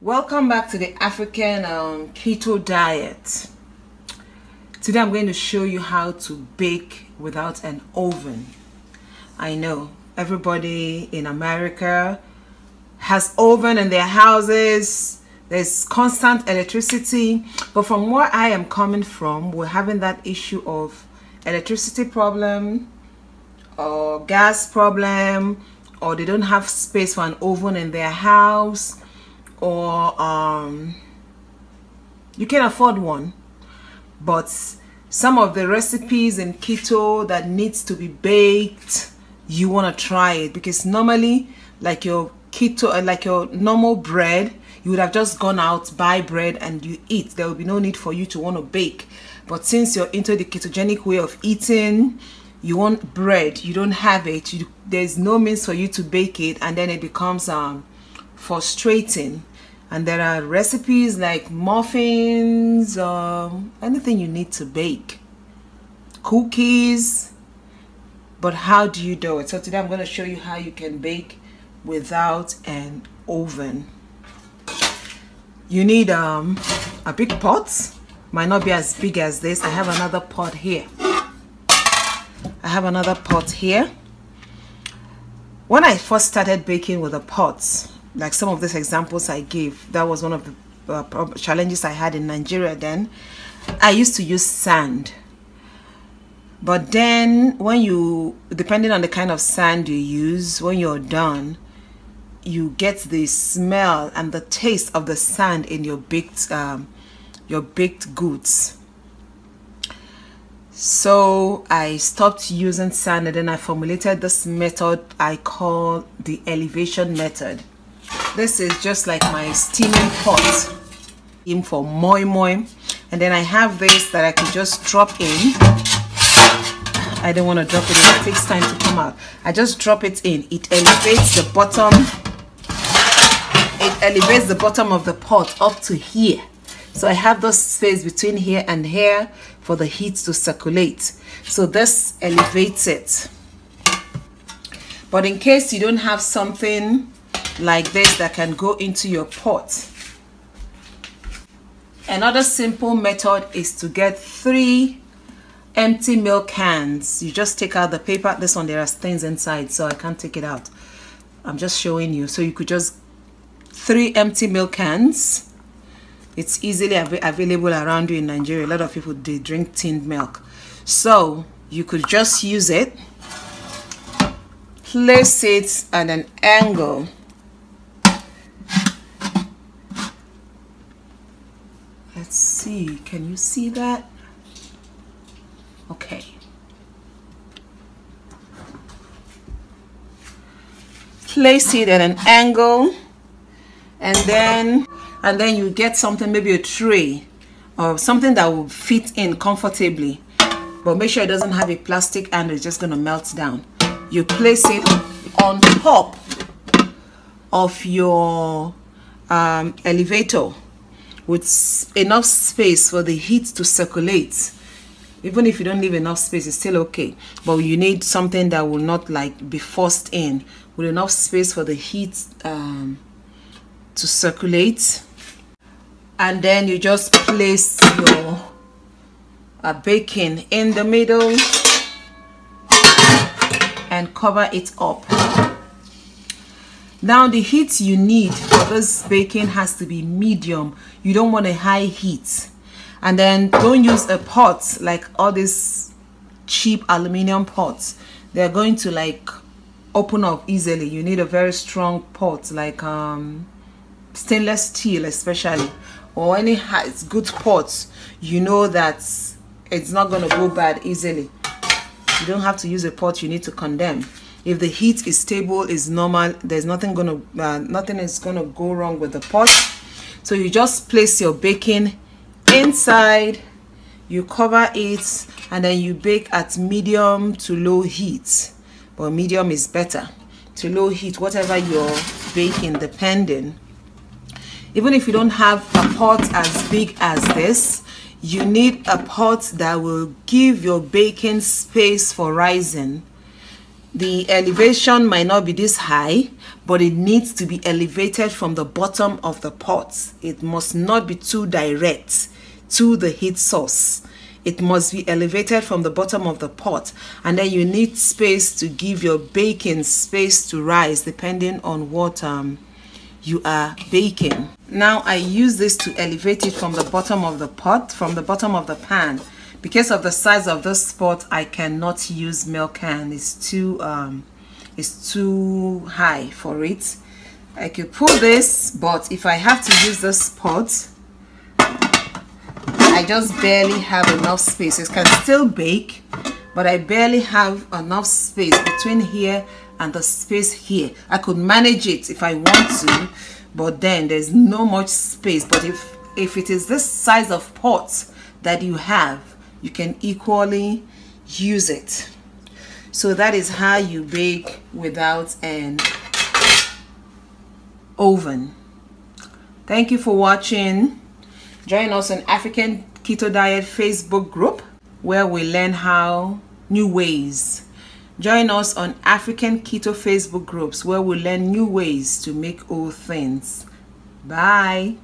Welcome back to the African keto diet. Today I'm going to show you how to bake without an oven. I know everybody in America has oven in their houses. There's constant electricity, but from where I am coming from, we're having that issue of electricity problem or gas problem, or they don't have space for an oven in their house, or you can afford one, but some of the recipes in keto that needs to be baked, you want to try it, because normally like your keto, like your normal bread, you would have just gone out, buy bread and you eat. There will be no need for you to want to bake. But since you're into the ketogenic way of eating, you want bread, you don't have it, there's no means for you to bake it, and then it becomes frustrating. And there are recipes like muffins, anything you need to bake, cookies, but how do you do it? So today I'm going to show you how you can bake without an oven. You need a big pot. Might not be as big as this. I have another pot here. When I first started baking with a pot, like some of these examples I gave, that was one of the challenges I had in Nigeria then. I used to use sand. But then when you, depending on the kind of sand you use, when you're done, you get the smell and the taste of the sand in your baked goods. So I stopped using sand, and then I formulated this method I call the elevation method. This is just like my steaming pot in for moi moi, and then I have this that I could just drop in. I don't want to drop it in, it takes time to come out. I just drop it in. It elevates the bottom. It elevates the bottom of the pot up to here. So I have this space between here and here for the heat to circulate. So this elevates it. But in case you don't have something like this that can go into your pot, another simple method is to get 3 empty milk cans. You just take out the paper. This one, there are things inside, so I can't take it out. I'm just showing you. So you could just 3 empty milk cans. It's easily available around you in Nigeria. A lot of people, they drink tinned milk, so you could just use it, place it at an angle. Let's see, can you see that? Okay. Place it at an angle, and then you get something, maybe a tray or something that will fit in comfortably, but make sure it doesn't have a plastic and it's just going to melt down. You place it on top of your elevator with enough space for the heat to circulate. Even if you don't leave enough space, it's still okay, but you need something that will not like be forced in, with enough space for the heat to circulate. And then you just place your baking in the middle and cover it up. Now the heat you need for this baking has to be medium. You don't want a high heat. And then don't use a pot like all these cheap aluminum pots. They're going to like open up easily. You need a very strong pot, like stainless steel especially, or any good pots. You know that it's not going to go bad easily. You don't have to use a pot you need to condemn. If the heat is stable, is normal, there's nothing is gonna go wrong with the pot. So you just place your baking inside, you cover it, and then you bake at medium to low heat. But medium is better. To low heat, whatever you're baking, depending. Even if you don't have a pot as big as this, you need a pot that will give your baking space for rising. The elevation might not be this high, but it needs to be elevated from the bottom of the pot. It must not be too direct to the heat source. It must be elevated from the bottom of the pot, and then you need space to give your baking space to rise depending on what you are baking. Now I use this to elevate it from the bottom of the pot, from the bottom of the pan. Because of the size of this pot, I cannot use milk can. It's too high for it. I could pull this, but if I have to use this pot, I just barely have enough space. It can still bake, but I barely have enough space between here and the space here. I could manage it if I want to, but then there's no much space. But if it is this size of pot that you have, you can equally use it. So that is how you bake without an oven. Thank you for watching. Join us on African Keto Diet Facebook group where we learn how new ways. Join us on African Keto Facebook groups where we learn new ways to make old things. Bye.